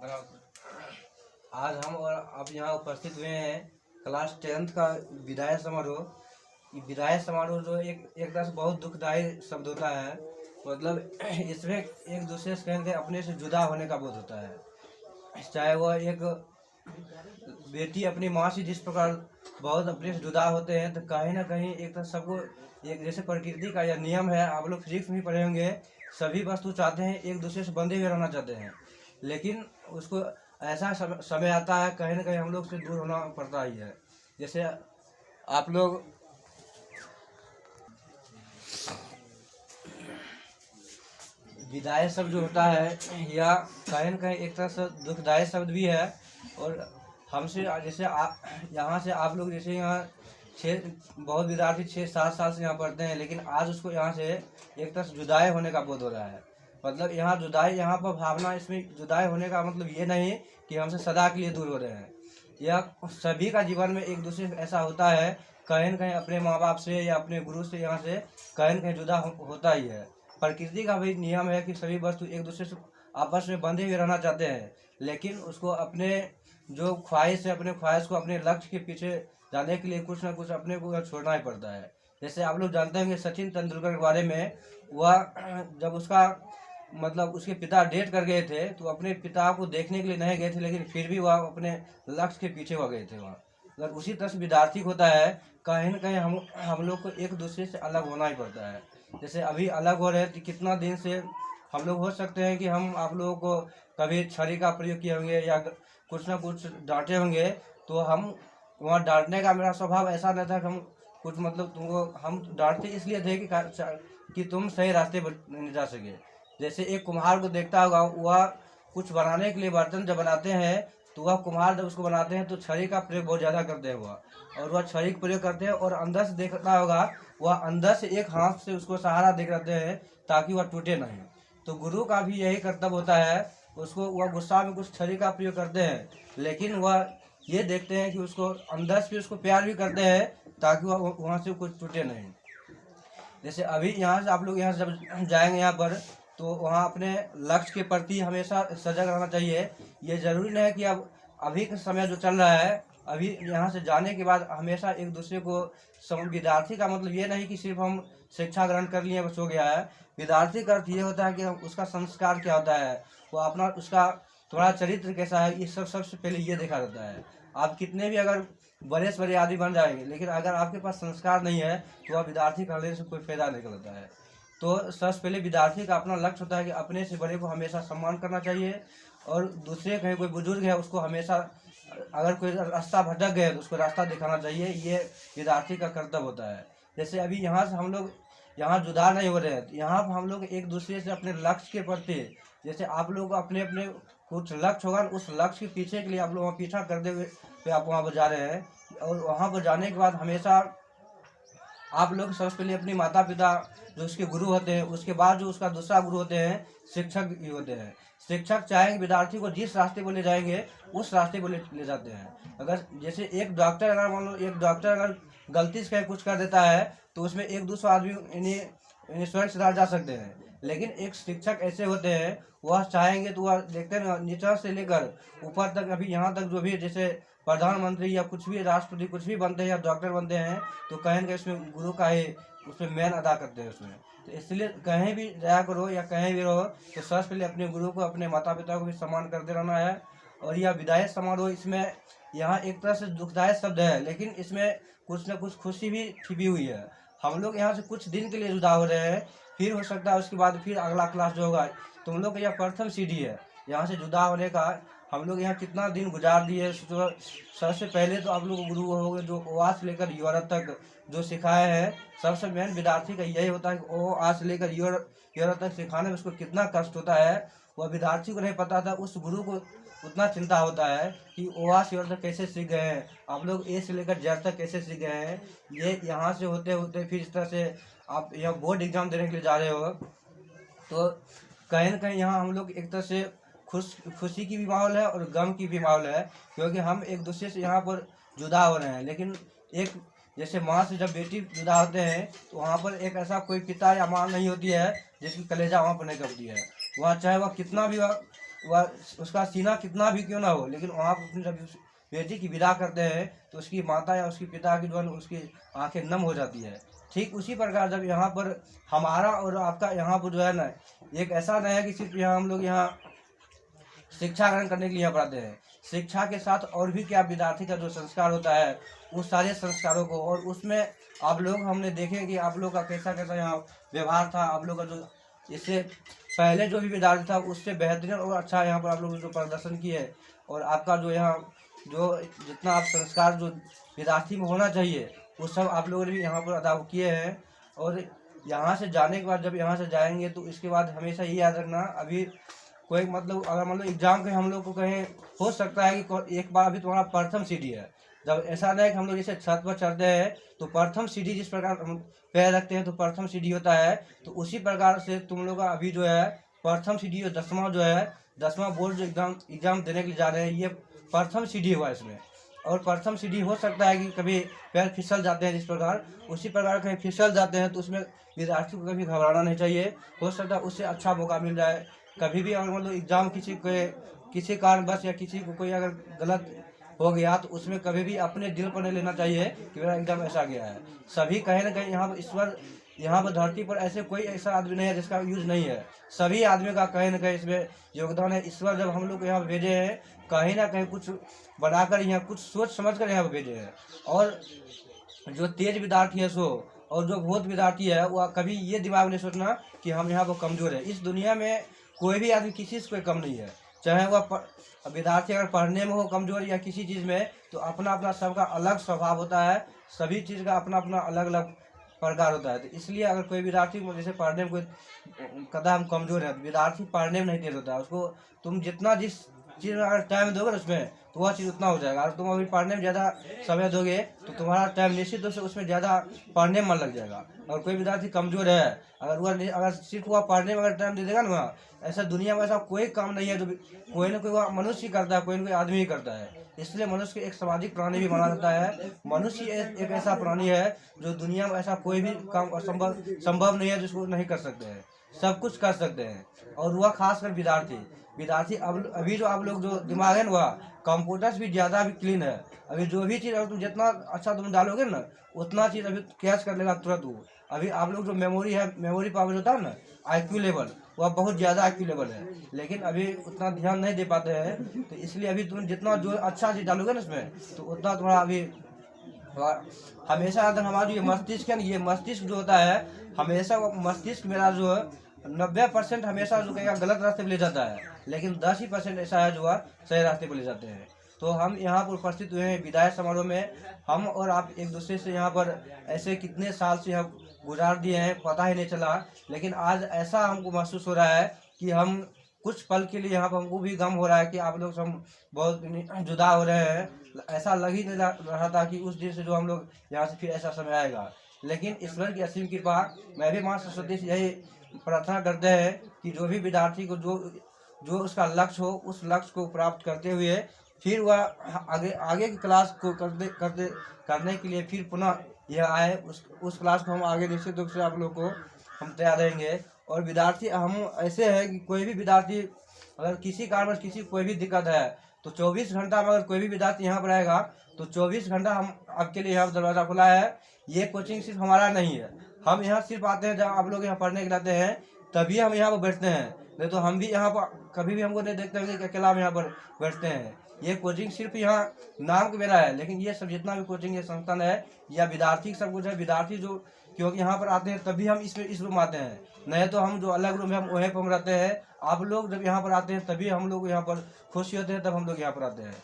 आज हम और आप यहाँ उपस्थित हुए हैं क्लास 10th का विदाई समारोह। ये विदाई समारोह जो एक तरह से बहुत दुखदायी शब्द होता है। मतलब इसमें एक दूसरे से कहेंगे अपने से जुदा होने का बोध होता है। चाहे वह एक बेटी अपनी माँ से जिस प्रकार बहुत अपने से जुदा होते हैं, तो कहीं ना कहीं एक तरह सबको एक जैसे प्रकृति का यह नियम है। आप लोग फिजिक्स में पढ़े होंगे, सभी वस्तु चाहते हैं एक दूसरे से बंधे हुए रहना चाहते हैं, लेकिन उसको ऐसा समय आता है कहीं ना कहीं हम लोग से दूर होना पड़ता ही है। जैसे आप लोग विदाई शब्द जो होता है या कहीं ना कहीं एक तरह से दुखदायी शब्द भी है। और हमसे जैसे यहाँ से आप लोग जैसे यहाँ बहुत विद्यार्थी 6-7 साल से यहाँ पढ़ते हैं, लेकिन आज उसको यहाँ से एक तरह से जुदाई होने का बोध हो रहा है। मतलब यहाँ जुदाई, यहाँ पर भावना, इसमें जुदाई होने का मतलब ये नहीं कि हमसे सदा के लिए दूर हो रहे हैं। यह सभी का जीवन में एक दूसरे से ऐसा होता है, कहीं न कहीं अपने माँ बाप से या अपने गुरु से यहाँ से कहीं न कहीं जुदा होता ही है। प्रकृति का भी नियम है कि सभी वस्तु एक दूसरे से आपस में बंधे हुए रहना चाहते हैं, लेकिन उसको अपने जो ख्वाहिश है, अपने ख्वाहिश को अपने लक्ष्य के पीछे जाने के लिए कुछ ना कुछ अपने को छोड़ना ही पड़ता है। जैसे आप लोग जानते होंगे सचिन तेंदुलकर के बारे में, वह जब उसका मतलब उसके पिता डेट कर गए थे तो अपने पिता को देखने के लिए नहीं गए थे, लेकिन फिर भी वह अपने लक्ष्य के पीछे हो गए थे वहाँ। अगर उसी तरह से विद्यार्थी होता है, कहीं ना कहीं हम लोग को एक दूसरे से अलग होना ही पड़ता है। जैसे अभी अलग हो रहे हैं तो कितना दिन से हम लोग हो सकते हैं कि हम आप लोगों को कभी छड़ी का प्रयोग किए होंगे या कुछ ना कुछ डांटे होंगे, तो हम वहाँ डांटने का मेरा स्वभाव ऐसा नहीं था कि हम कुछ मतलब तुमको हम डांटते इसलिए थे कि तुम सही रास्ते पर नहीं जा सके। जैसे एक कुम्हार को देखता होगा, वह कुछ बनाने के लिए बर्तन जब बनाते हैं तो वह कुम्हार जब उसको बनाते हैं तो छड़ी का प्रयोग बहुत ज़्यादा करते हैं और वह छड़ी का प्रयोग करते हैं और अंदर से देखता होगा, वह अंदर से एक हाथ से उसको सहारा दे करते हैं ताकि वह टूटे नहीं। तो गुरु का भी यही कर्तव्य होता है, उसको वह गुस्सा में कुछ छड़ी का प्रयोग करते हैं, लेकिन वह ये देखते हैं कि उसको अंदर से उसको प्यार भी करते हैं ताकि वह वहाँ से कुछ टूटे नहीं। जैसे अभी यहाँ से आप लोग यहाँ से जब जाएंगे यहाँ पर, तो वहाँ अपने लक्ष्य के प्रति हमेशा सजग रहना चाहिए। ये ज़रूरी नहीं है कि अब अभी का समय जो चल रहा है, अभी यहाँ से जाने के बाद हमेशा एक दूसरे को विद्यार्थी का मतलब ये नहीं कि सिर्फ हम शिक्षा ग्रहण कर लिए बस हो गया है। विद्यार्थी का अर्थ ये होता है कि उसका संस्कार क्या होता है, वो अपना उसका थोड़ा चरित्र कैसा है, ये सबसे पहले ये देखा जाता है। आप कितने भी अगर बड़े से बड़े आदमी बन जाएंगे, लेकिन अगर आपके पास संस्कार नहीं है तो वह विद्यार्थी कहने से कोई फायदा नहीं करता है। तो सबसे पहले विद्यार्थी का अपना लक्ष्य होता है कि अपने से बड़े को हमेशा सम्मान करना चाहिए, और दूसरे कहीं कोई बुजुर्ग है उसको हमेशा अगर कोई रास्ता भटक गए तो उसको रास्ता दिखाना चाहिए। ये विद्यार्थी का कर्तव्य होता है। जैसे अभी यहाँ से हम लोग यहाँ जुदा नहीं हो रहे हैं, तो यहाँ पर हम लोग एक दूसरे से अपने लक्ष्य के प्रति, जैसे आप लोग अपने अपने कुछ लक्ष्य होगा, उस लक्ष्य के पीछे के लिए आप लोग वहाँ पीछा करते हुए आप वहाँ पर जा रहे हैं। और वहाँ पर जाने के बाद हमेशा आप लोग सबसे पहले अपने माता पिता जो उसके गुरु होते हैं, उसके बाद जो उसका दूसरा गुरु होते हैं शिक्षक भी होते हैं। शिक्षक चाहेंगे विद्यार्थी को जिस रास्ते पर ले जाएंगे उस रास्ते पर ले जाते हैं। अगर जैसे एक डॉक्टर, अगर मान लो एक डॉक्टर अगर गलती से कुछ कर देता है तो उसमें एक दूसरा आदमी इन्हें सुरक्षित जा सकते हैं, लेकिन एक शिक्षक ऐसे होते हैं, वह चाहेंगे तो वह देखते हैं नीचे से लेकर ऊपर तक, अभी यहाँ तक जो भी जैसे प्रधानमंत्री या कुछ भी राष्ट्रपति कुछ भी बनते हैं या डॉक्टर बनते हैं, तो कहेंगे उसमें गुरु का ही उसमें मेन अदा करते हैं उसमें। तो इसलिए कहीं भी जाया करो या कहीं भी रहो तो सबसे पहले अपने गुरु को, अपने माता पिता को भी सम्मान करते रहना है। और यह विदाई समारोह, इसमें यहाँ एक तरह से दुखदायक शब्द है, लेकिन इसमें कुछ न कुछ खुशी भी छिपी हुई है। हम लोग यहाँ से कुछ दिन के लिए जुदा हो रहे हैं, फिर हो सकता है उसके बाद फिर अगला क्लास जो होगा, तुम लोग का यह प्रथम सीढ़ी है यहाँ से जुदा होने का। हम लोग यहाँ कितना दिन गुजार दिए। सबसे पहले तो आप लोग गुरु हो गए जो ओ से लेकर यूरोप तक जो सिखाए हैं। सबसे मेन विद्यार्थी का यही होता है कि ओ से लेकर यूरोप तक सिखाने में उसको कितना कष्ट होता है, वह विद्यार्थी को नहीं पता था। उस गुरु को उतना चिंता होता है कि ओ से यूरोप तक कैसे सीख गए हैं, आप लोग ए से लेकर जेड तक कैसे सीख गए हैं। ये यहाँ से होते होते फिर इस तरह से आप यहाँ बोर्ड एग्जाम देने के लिए जा रहे हो, तो कहीं ना कहीं यहाँ हम लोग एक तरह से खुशी की भी माहौल है और गम की भी माहौल है, क्योंकि हम एक दूसरे से यहाँ पर जुदा हो रहे हैं। लेकिन एक जैसे माँ से जब बेटी जुदा होते हैं तो वहाँ पर एक ऐसा कोई पिता या माँ नहीं होती है जिसकी कलेजा वहाँ पर नहीं कपती है। वहाँ चाहे वह कितना भी वह उसका सीना कितना भी क्यों ना हो, लेकिन वहाँ पर अपनी जब उस बेटी की विदा करते हैं तो उसकी माता या उसकी पिता की जो है उसकी आंखें नम हो जाती है। ठीक उसी प्रकार जब यहाँ पर हमारा और आपका यहाँ पर जो है ना, एक ऐसा नहीं है कि सिर्फ यहाँ हम लोग यहाँ शिक्षा ग्रहण करने के लिए यहाँ पढ़ाते हैं। शिक्षा के साथ और भी क्या विद्यार्थी का जो संस्कार होता है, उस सारे संस्कारों को, और उसमें आप लोग हमने देखे कि आप लोग का कैसा कैसा यहाँ व्यवहार था, आप लोग का जो इससे पहले जो भी विद्यार्थी था उससे बेहतरीन और अच्छा यहाँ पर आप लोग जो प्रदर्शन किए, और आपका जो यहाँ जो जितना आप संस्कार जो विद्यार्थी में होना चाहिए वो सब आप लोगों ने भी यहाँ पर अदा किए हैं। और यहाँ से जाने के बाद जब यहाँ से जाएंगे तो इसके बाद हमेशा ये याद रखना, अभी कोई मतलब अगर मतलब एग्जाम के हम लोग को कहीं हो सकता है कि एक बार अभी तुम्हारा प्रथम सीढ़ी है, जब ऐसा नहीं है कि हम लोग जैसे छत पर चढ़ते हैं तो प्रथम सीढ़ी जिस प्रकार हम पैर रखते हैं तो प्रथम सीढ़ी होता है, तो उसी प्रकार से तुम लोग का अभी जो है प्रथम सीढ़ी और 10वां जो है 10वां बोर्ड जो एग्जाम देने के लिए जा रहे हैं, ये प्रथम सीढ़ी हुआ इसमें। और प्रथम सीढ़ी हो सकता है कि कभी पैर फिसल जाते हैं, जिस प्रकार उसी प्रकार कहीं फिसल जाते हैं तो उसमें विद्यार्थी को कभी घबराना नहीं चाहिए। हो सकता है उससे अच्छा मौका मिल जाए। कभी भी अगर मतलब एग्जाम किसी कारणवश या किसी को कोई अगर गलत हो गया तो उसमें कभी भी अपने दिल पर नहीं लेना चाहिए कि मेरा एग्जाम ऐसा गया है। सभी कहीं ना कहीं यहाँ पर ईश्वर, यहाँ पर धरती पर ऐसे कोई ऐसा आदमी नहीं है जिसका यूज नहीं है। सभी आदमी का कहीं ना कहीं इसमें योगदान है। ईश्वर जब हम लोग को यहाँ भेजे हैं कहीं ना कहीं कुछ बनाकर, यहाँ कुछ सोच समझ कर यहाँ पर भेजे हैं। और जो तेज विद्यार्थी है सो, और जो बहुत विद्यार्थी है वो कभी ये दिमाग नहीं सोचना कि हम यहाँ पर कमजोर है। इस दुनिया में कोई भी आदमी किसी से कोई कम नहीं है, चाहे वह विद्यार्थी अगर पढ़ने में हो कमजोर या किसी चीज़ में, तो अपना अपना सबका अलग स्वभाव होता है। सभी चीज़ का अपना अपना अलग अलग प्रकार होता है। तो इसलिए अगर कोई विद्यार्थी जैसे पढ़ने में कोई कदम कमजोर है, विद्यार्थी पढ़ने में नहीं तेज होता है, उसको तुम जितना जिस चीज़ में अगर टाइम दोगे ना उसमें तो वह चीज़ उतना हो जाएगा। अगर तुम अभी पढ़ने में ज़्यादा समय दोगे तो तुम्हारा टाइम निश्चित रूप से उसमें ज़्यादा पढ़ने में मन लग जाएगा। और कोई विद्यार्थी कमजोर है, अगर सिर्फ वह पढ़ने में अगर टाइम दे देगा ना, ऐसा दुनिया में ऐसा कोई काम नहीं है जो कोई ना कोई वह मनुष्य करता है, कोई ना कोई आदमी ही करता है। इसलिए मनुष्य को एक सामाजिक प्राणी भी माना जाता है। मनुष्य एक ऐसा प्राणी है जो दुनिया में ऐसा कोई भी काम संभव नहीं है जिसको नहीं कर सकते हैं, सब कुछ कर सकते हैं। और वह खासकर विद्यार्थी अब अभी जो आप लोग जो दिमाग है ना वह कंप्यूटर से भी ज़्यादा भी क्लीन है। अभी जो भी चीज़ अगर तुम जितना अच्छा तुम डालोगे ना उतना चीज़ अभी कैच कर लेगा तुरंत वो। अभी आप लोग जो मेमोरी है, मेमोरी पावर होता है ना, IQ लेवल, वह बहुत ज़्यादा IQ लेवल है, लेकिन अभी उतना ध्यान नहीं दे पाते हैं। तो इसलिए अभी तुम जितना जो अच्छा चीज़ डालोगे ना इसमें तो उतना तुम्हारा अभी हमेशा अगर हमारा जो ये मस्तिष्क है ना, ये मस्तिष्क जो होता है हमेशा मस्तिष्क मेरा जो 90% हमेशा जो कहेगा गलत रास्ते पर ले जाता है, लेकिन 10% ऐसा है जो सही रास्ते पर ले जाते हैं। तो हम यहाँ पर उपस्थित हुए हैं विदाई समारोह में। हम और आप एक दूसरे से यहाँ पर ऐसे कितने साल से यहाँ गुजार दिए हैं पता ही नहीं चला, लेकिन आज ऐसा हमको महसूस हो रहा है कि हम कुछ पल के लिए यहाँ पर हमको भी गम हो रहा है कि आप लोग से हम बहुत जुदा हो रहे हैं। ऐसा लग ही नहीं रहा था कि उस दिन से जो हम लोग यहाँ से फिर ऐसा समय आएगा। लेकिन ईश्वर की असीम कृपा, मैं भी माँ सरस्वती से यही प्रार्थना करते हैं कि जो भी विद्यार्थी को जो उसका लक्ष्य हो उस लक्ष्य को प्राप्त करते हुए फिर वह आगे की क्लास को करने के लिए फिर पुनः यह आए, उस क्लास को हम आगे निश्चित रूप से आप लोग को हम तैयार रहेंगे। और विद्यार्थी हम ऐसे हैं कि कोई भी विद्यार्थी अगर किसी कारणवश किसी कोई भी दिक्कत है तो 24 घंटा में अगर कोई भी विद्यार्थी यहाँ पर आएगा तो 24 घंटा हम आपके लिए यहाँ पर दरवाज़ा खुला है। ये कोचिंग सिर्फ हमारा नहीं है, हम यहाँ सिर्फ आते हैं जब आप लोग यहाँ पढ़ने के लिए आते हैं तभी हम यहाँ पर बैठते हैं, नहीं तो हम भी यहाँ पर कभी भी हमको नहीं देखते हैं कि अकेला हम यहाँ पर बैठते हैं। ये कोचिंग सिर्फ यहाँ नाम के मेरा है, लेकिन ये सब जितना भी कोचिंग ये संस्थान है या विद्यार्थी सब कुछ है। विद्यार्थी जो क्योंकि यहाँ पर आते हैं तभी हम इस रूम आते हैं, नहीं तो हम जो अलग रूम है हम वहीं पर हम रहते हैं। आप लोग जब यहाँ पर आते हैं तभी हम लोग यहाँ पर खुशी होते हैं, तब हम लोग यहाँ पर आते हैं।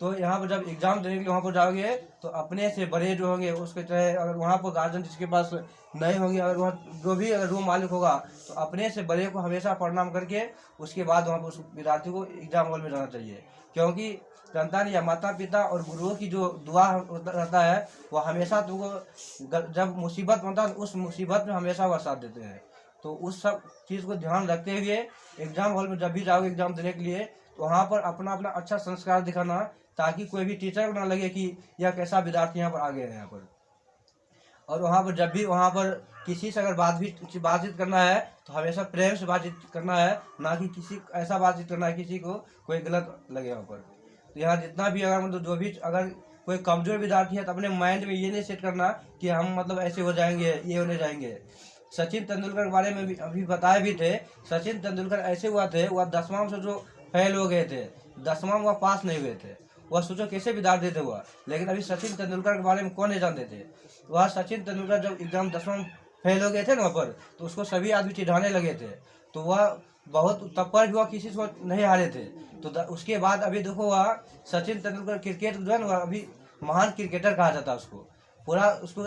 तो यहाँ पर जब एग्जाम देने के लिए वहाँ पर जाओगे तो अपने से बड़े जो होंगे उसके चाहे अगर वहाँ पर गार्जियन जिसके पास नहीं होंगे, अगर वहाँ जो भी अगर रूम मालिक होगा तो अपने से बड़े को हमेशा प्रणाम करके उसके बाद वहाँ पर उस विद्यार्थी को एग्जाम हॉल में जाना चाहिए। क्योंकि संतान या माता पिता और गुरुओं की जो दुआ रहता है वह हमेशा तुमको जब मुसीबत होता है उस मुसीबत में हमेशा वह साथ देते हैं। तो उस सब चीज़ को ध्यान रखते हुए एग्जाम हॉल में जब भी जाओगे एग्जाम देने के लिए तो वहाँ पर अपना अपना अच्छा संस्कार दिखाना, ताकि कोई भी टीचर को ना लगे कि यह कैसा विद्यार्थी यहाँ पर आ गए हैं यहाँ पर। और वहाँ पर जब भी वहाँ पर किसी से अगर बातचीत करना है तो हमेशा प्रेम से बातचीत करना है, ना कि किसी ऐसा बातचीत करना है किसी को कोई गलत लगे वहाँ पर। तो यहाँ जितना भी अगर मतलब जो भी अगर कोई कमजोर विद्यार्थी है तो अपने माइंड में ये नहीं सेट करना कि हम मतलब ऐसे हो जाएंगे, ये होने जाएंगे। सचिन तेंदुलकर के बारे में भी अभी बताए भी थे। सचिन तेंदुलकर ऐसे हुआ थे, वह 10वां से जो फेल हो गए थे, 10वां वह पास नहीं हुए थे। वह सोचो कैसे विद्यार्थी थे वह, लेकिन अभी सचिन तेंदुलकर के बारे में कौन नहीं जानते थे। वह सचिन तेंदुलकर जब एग्जाम 10वां फेल हो गए थे ना वहाँ पर, तो उसको सभी आदमी चिढ़ाने लगे थे। तो वह बहुत तब पर भी वह किसी से नहीं हारे थे। तो उसके बाद अभी देखो वह सचिन तेंदुलकर क्रिकेट जो है ना, अभी महान क्रिकेटर कहा जाता है उसको। पूरा उसको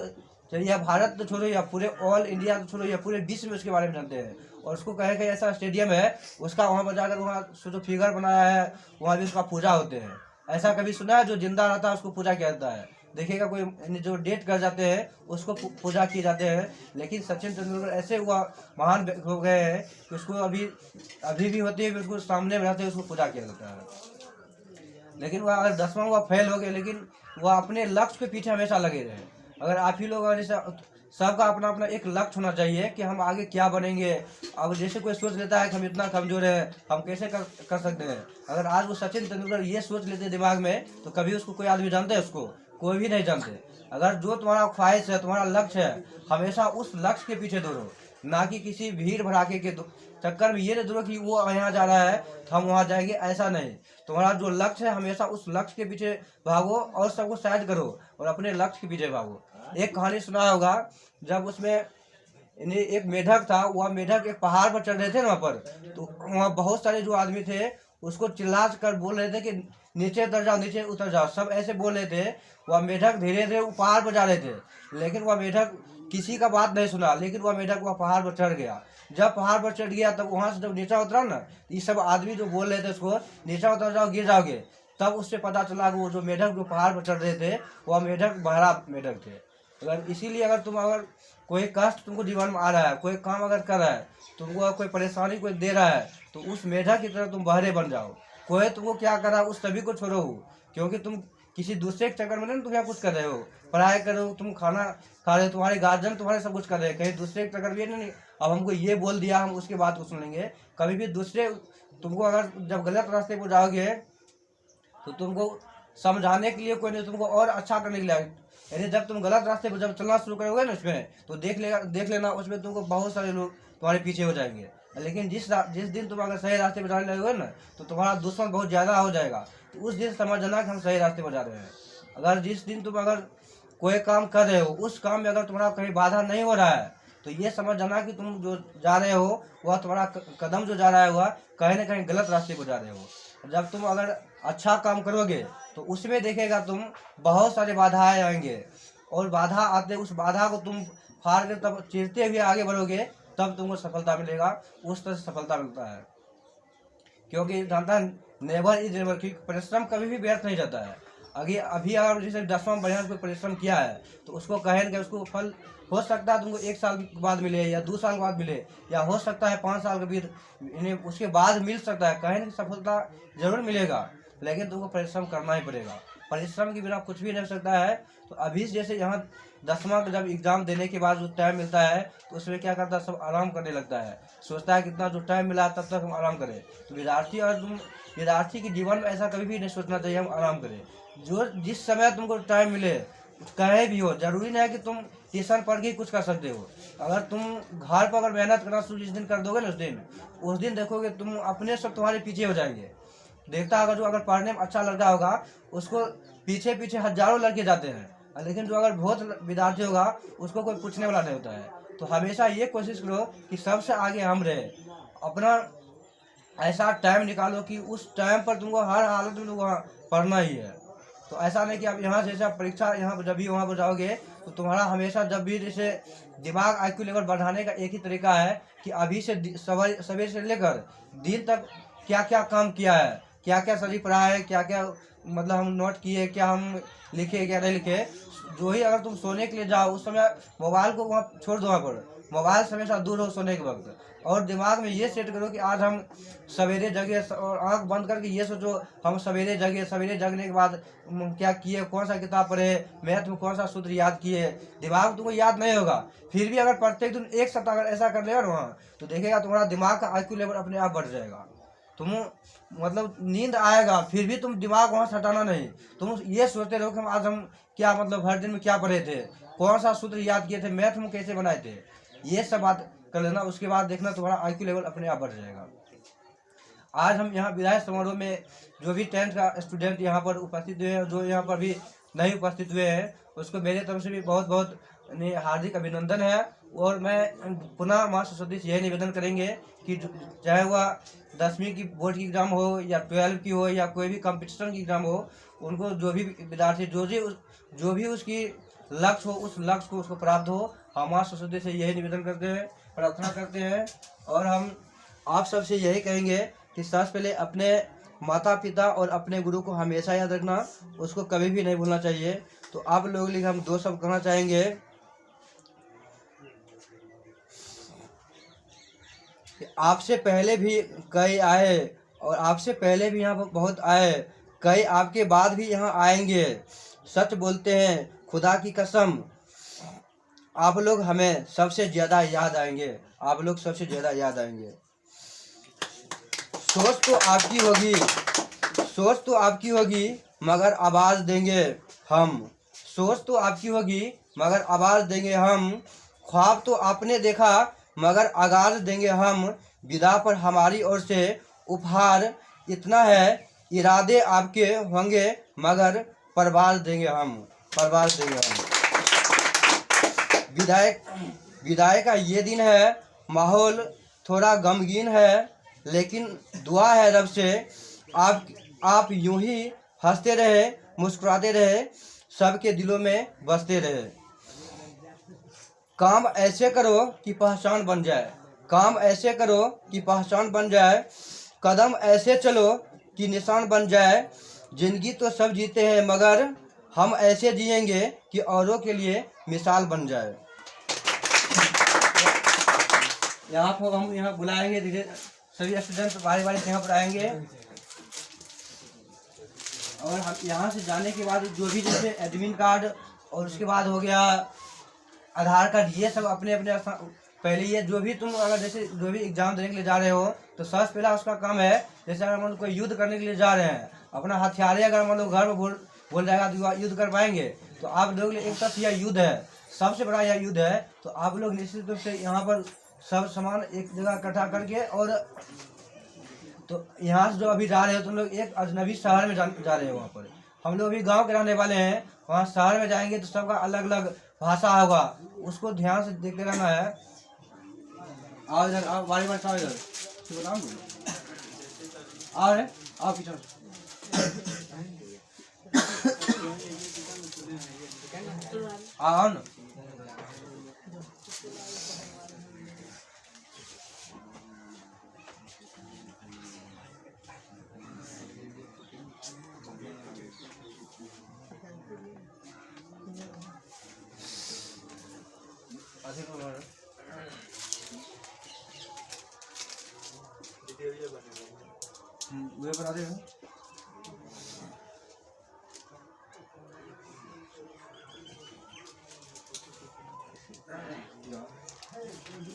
चलिए भारत तो छोड़ो या पूरे ऑल इंडिया तो छोड़ो या पूरे विश्व में उसके बारे में जानते हैं। और उसको कहे कि ऐसा स्टेडियम है उसका, वहाँ पर जाकर वहाँ जो फिगर बनाया है वहाँ भी उसका पूजा होते हैं। ऐसा कभी सुना है जो जिंदा रहता है उसको पूजा किया जाता है? देखिएगा कोई जो डेट कर जाते हैं उसको पूजा किए जाते हैं। लेकिन सचिन तेंदुलकर ऐसे हुआ महान हो गए हैं कि उसको अभी भी होती है, उसको सामने में रहते हैं उसको पूजा किया जाता है। लेकिन वह अगर 10वां वह फेल हो गए, लेकिन वह अपने लक्ष्य के पीछे हमेशा लगे रहे। अगर आप ही लोग जैसे सबका अपना अपना एक लक्ष्य होना चाहिए कि हम आगे क्या बनेंगे। अब जैसे कोई सोच लेता है कि हम इतना कमजोर हैं, हम कैसे कर सकते हैं। अगर आज वो सचिन तेंदुलकर ये सोच लेते दिमाग में तो कभी उसको कोई आदमी जानते हैं? उसको कोई भी नहीं जानते। अगर जो तुम्हारा ख्वाहिश है, तुम्हारा लक्ष्य है, हमेशा उस लक्ष्य के पीछे दौड़ो, ना कि किसी भीड़ भड़ाके के चक्कर में ये नहीं दौड़ो कि वो यहाँ जा रहा है तो हम वहाँ जाएंगे। ऐसा नहीं, तुम्हारा जो लक्ष्य है हमेशा उस लक्ष्य के पीछे भागो और सबको साइड करो और अपने लक्ष्य के पीछे भागो। एक कहानी सुना होगा, जब उसमें एक मेढक था, वह मेढक एक पहाड़ पर चढ़ रहे थे ना वहाँ पर, तो वहाँ बहुत सारे जो आदमी थे उसको चिल्ला कर बोल रहे थे कि नीचे उतर जाओ, नीचे उतर जाओ, सब ऐसे बोल रहे थे। वह मेढक धीरे धीरे पहाड़ पर जा रहे थे, लेकिन वह मेढक किसी का बात नहीं सुना। लेकिन वह मेढक वह पहाड़ पर चढ़ गया। जब पहाड़ पर चढ़ गया तब वहाँ से जब नीचे उतरा ना, ये सब आदमी जो बोल रहे थे उसको नीचे उतर जाओ, गिर जाओगे, तब उससे पता चला कि वो जो मेढक जो पहाड़ पर चढ़ रहे थे वह मेढक बहरा मेढक थे। अगर इसीलिए अगर कोई कष्ट तुमको जीवन में आ रहा है, कोई काम अगर कर रहा है, तुमको कोई परेशानी कोई दे रहा है, तो उस मेढक की तरह तुम बहरे बन जाओ। कोई तुमको क्या कर रहा है उस सभी को छोड़ो, क्योंकि तुम किसी दूसरे के चक्कर में नहीं तुम यहाँ कुछ कर रहे हो। पढ़ाई कर रहे हो, तुम खाना खा रहे हो, तुम्हारे गार्जियन तुम्हारे सब कुछ कर रहे हैं, कहीं दूसरे के चक्कर में नहीं अब हमको ये बोल दिया हम उसके बात को सुन लेंगे। कभी भी दूसरे तुमको अगर जब गलत रास्ते पर जाओगे तो तुमको समझाने के लिए कोई नहीं, तुमको और अच्छा करने के लिए। यानी जब तुम गलत रास्ते पर जब चलना शुरू करोगे ना उसमें, तो देख लेना उसमें तुमको बहुत सारे लोग तुम्हारे पीछे हो जाएंगे। लेकिन जिस दिन तुम अगर सही रास्ते पर जाने लगोगे ना, तो तुम्हारा दुश्मन बहुत ज़्यादा हो जाएगा। तो उस दिन समझ जाना कि हम सही रास्ते पर जा रहे हैं। अगर जिस दिन तुम अगर कोई काम कर रहे हो, उस काम में अगर तुम्हारा कहीं बाधा नहीं हो रहा है, तो ये समझ जाना कि तुम जो जा रहे हो वह तुम्हारा कदम जो जा रहा है वह कहीं ना कहीं गलत रास्ते पर जा रहे हो। जब तुम अगर अच्छा काम करोगे तो उसमें देखेगा तुम बहुत सारे बाधाएं आएंगे, और बाधा आते उस बाधा को तुम फाड़ कर तब चीरते हुए आगे बढ़ोगे, तब तुमको सफलता मिलेगा। उस तरह से सफलता मिलता है, क्योंकि जानता है नेवर इज नेवर, क्योंकि परिश्रम कभी भी व्यर्थ नहीं जाता है। अभी अगर जैसे 10वां बढ़िया कोई परिश्रम किया है तो उसको कहेंगे उसको फल हो सकता है तुमको 1 साल के बाद मिले या 2 साल के बाद मिले, या हो सकता है 5 साल के भी उसके बाद मिल सकता है। कहेंगे सफलता जरूर मिलेगा, लेकिन तुमको परिश्रम करना ही पड़ेगा। परिश्रम के बिना कुछ भी नहीं हो सकता है। तो अभी जैसे यहाँ 10वां का जब एग्जाम देने के बाद जो टाइम मिलता है तो उसमें क्या करता है, सब आराम करने लगता है, सोचता है कितना जो टाइम मिला तब तक हम आराम करें। तो विद्यार्थी के जीवन में ऐसा कभी भी नहीं सोचना चाहिए हम आराम करें। जो जिस समय तुमको टाइम मिले कहीं भी हो, जरूरी नहीं है कि तुम ट्यूशन पढ़ के कुछ कर सकते हो। अगर तुम घर पर अगर मेहनत करना शुरू जिस दिन कर दोगे ना, उस दिन देखोगे तुम अपने सब तुम्हारे पीछे हो जाएंगे। देखता अगर जो अगर पढ़ने में अच्छा लड़का होगा उसको पीछे पीछे हजारों लड़के जाते हैं, लेकिन जो अगर बहुत विद्यार्थी होगा उसको कोई पूछने वाला नहीं होता है। तो हमेशा ये कोशिश करो कि सबसे आगे हम रहे। अपना ऐसा टाइम निकालो कि उस टाइम पर तुमको हर हालत में तुमको पढ़ना ही है। तो ऐसा नहीं कि आप यहाँ जैसे आप परीक्षा यहाँ पर जब भी वहाँ पर जाओगे तो तुम्हारा हमेशा जब भी जैसे दिमाग IQ लेवल बढ़ाने का एक ही तरीका है कि अभी से सवेरे से लेकर दिन तक क्या क्या काम किया है, क्या क्या सही पढ़ा है, क्या क्या मतलब हम नोट किए, क्या हम लिखे क्या नहीं लिखे। जो ही अगर तुम सोने के लिए जाओ उस समय मोबाइल को वहाँ छोड़ दो, वहाँ पर मोबाइल से हमेशा दूर रहो सोने के वक्त। और दिमाग में ये सेट करो कि आज हम सवेरे जगे, और आंख बंद करके ये सोचो हम सवेरे जगे, सवेरे जगने के बाद क्या किए, कौन सा किताब पढ़े, मैथ में कौन सा सूत्र याद किए। दिमाग तुमको याद नहीं होगा, फिर भी अगर प्रत्येक दिन एक सप्ताह अगर ऐसा कर लेगा ना, तो देखेगा तुम्हारा दिमाग का IQ लेवल अपने आप बढ़ जाएगा। तुम मतलब नींद आएगा फिर भी तुम दिमाग वहाँ से हटाना नहीं। तुम ये सोचते रहो कि आज हम क्या मतलब हर दिन में क्या पढ़े थे, कौन सा सूत्र याद किए थे, मैथ में कैसे बनाए थे, ये सब बात कर लेना। उसके बाद देखना तुम्हारा IQ लेवल अपने आप बढ़ जाएगा। आज हम यहाँ विदाई समारोह में जो भी 10th का स्टूडेंट यहाँ पर उपस्थित हुए हैं, जो यहाँ पर भी नहीं उपस्थित हुए हैं, उसको मेरे तरफ से भी बहुत बहुत हार्दिक अभिनंदन है। और मैं पुनः माँ सरस्वती से यही निवेदन करेंगे कि चाहे वह 10वीं की बोर्ड की एग्ज़ाम हो या 12 की हो या कोई भी कंपटीशन की एग्ज़ाम हो, उनको जो भी विद्यार्थी जो भी उसकी लक्ष्य हो, उस लक्ष्य को उसको प्राप्त हो। हम माँ सरस्वती से यही निवेदन करते हैं, प्रार्थना करते हैं। और हम आप सबसे यही कहेंगे कि सबसे पहले अपने माता पिता और अपने गुरु को हमेशा याद रखना, उसको कभी भी नहीं भूलना चाहिए। तो आप लोगों के लिए हम 2 शब्द कहना चाहेंगे कि आपसे पहले भी कई आए और आपसे पहले भी यहाँ बहुत आए, कई आपके बाद भी यहाँ आएंगे। सच बोलते हैं खुदा की कसम, आप लोग हमें सबसे ज़्यादा याद आएंगे, आप लोग सबसे ज़्यादा याद आएंगे। सोच तो आपकी होगी, सोच तो आपकी होगी मगर आवाज़ देंगे हम। सोच तो आपकी होगी मगर आवाज़ देंगे हम। ख्वाब तो आपने देखा मगर आगाज़ देंगे हम। विदा पर हमारी ओर से उपहार इतना है, इरादे आपके होंगे मगर परवाज़ देंगे हम, परवाज़ देंगे हम। विदाई का ये दिन है, माहौल थोड़ा गमगीन है, लेकिन दुआ है रब से आप यूं ही हंसते रहे, मुस्कुराते रहे, सबके दिलों में बसते रहे। काम ऐसे करो कि पहचान बन जाए, काम ऐसे करो कि पहचान बन जाए, कदम ऐसे चलो कि निशान बन जाए। जिंदगी तो सब जीते हैं मगर हम ऐसे जिएंगे कि औरों के लिए मिसाल बन जाए। यहाँ पर हम यहाँ बुलाएंगे, धीरे सभी स्टूडेंट बारी बारी से यहाँ पर आएंगे। और हम यहाँ से जाने के बाद जो भी जैसे एडमिट कार्ड और उसके बाद हो गया आधार कार्ड, ये सब अपने अपने पहले ये जो भी तुम अगर जैसे जो भी एग्जाम देने के लिए जा रहे हो, तो सबसे पहला उसका काम है, जैसे अगर मतलब कोई युद्ध करने के लिए जा रहे हैं, अपना हथियार अगर मतलब घर में बोल जाएगा तो युद्ध कर पाएंगे। तो आप लोग एक तरफ यह युद्ध है, सबसे बड़ा यह युद्ध है। तो आप लोग निश्चित रूप से यहाँ पर सब सामान एक जगह इकट्ठा करके, और तो यहाँ से जो अभी जा रहे हो तुम लोग एक अजनबी शहर में जा रहे हो। वहाँ पर हम लोग अभी गांव के रहने वाले हैं, वहाँ शहर में जाएंगे तो सबका अलग अलग भाषा होगा, उसको ध्यान से देखते रहना है। आओ इधर, आओ बारी बारी आओ इधर, बताओ आओ रे, आओ पीछे आओ ना। वे बना दे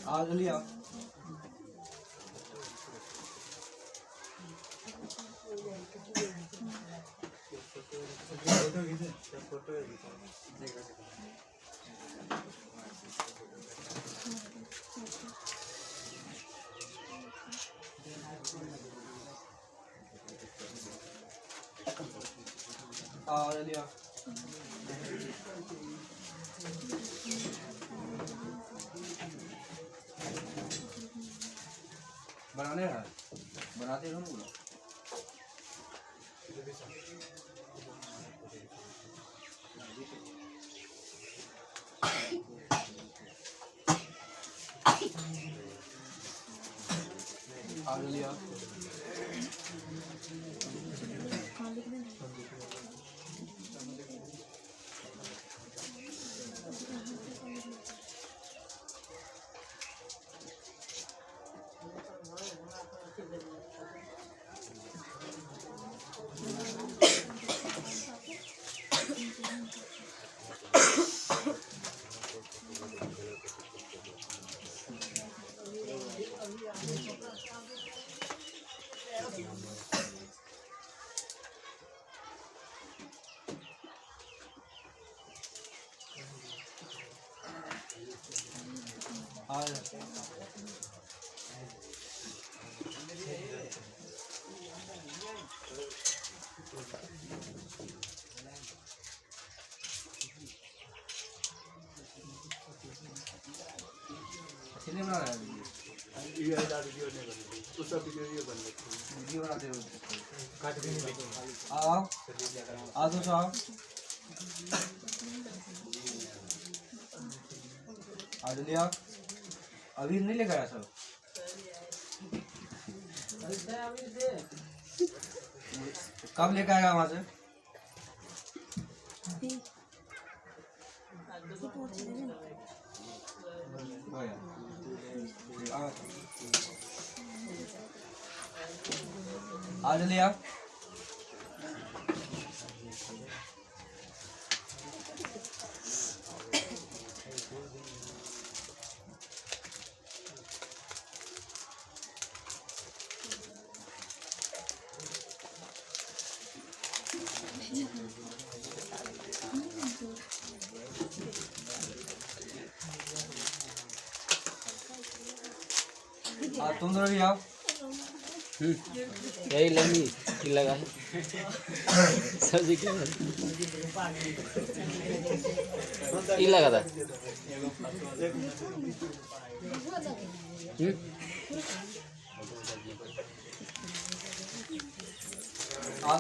आ जल्दी आओ। जल्दी आओ। बनाने हैं, बनाते रहो ना। आ जल्दी आओ। नहीं बना रहा है वीडियो नहीं बन तो सब वीडियो बन वीडियो बनाते हो काट भी नहीं आओ दो साहब आ लिया अभी नहीं लेकर आया सब कब लेकर आएगा वहां से आ लिया तुम दोनों भी आओ यही लगी कि लगा है सब्जी की ये लगा था आ